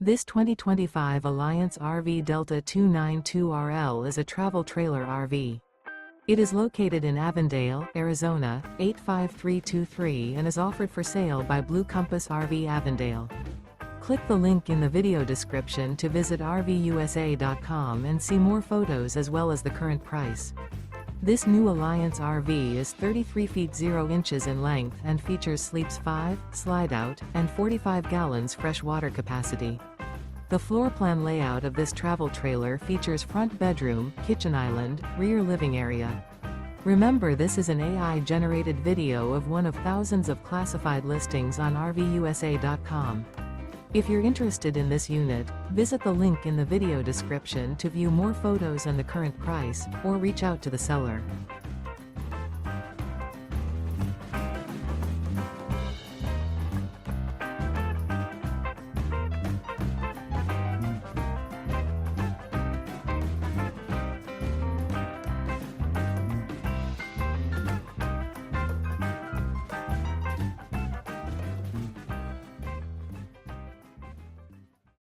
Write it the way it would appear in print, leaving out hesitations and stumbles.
This 2025 Alliance RV Delta 292RL is a travel trailer RV. It is located in Avondale, Arizona, 85323 and is offered for sale by Blue Compass RV Avondale. Click the link in the video description to visit RVUSA.com and see more photos as well as the current price. This new Alliance RV is 33 feet 0 inches in length and features sleeps 5, slide-out, and 45 gallons fresh water capacity. The floor plan layout of this travel trailer features front bedroom, kitchen island, rear living area. Remember, this is an AI-generated video of one of thousands of classified listings on RVUSA.com. If you're interested in this unit, visit the link in the video description to view more photos and the current price, or reach out to the seller.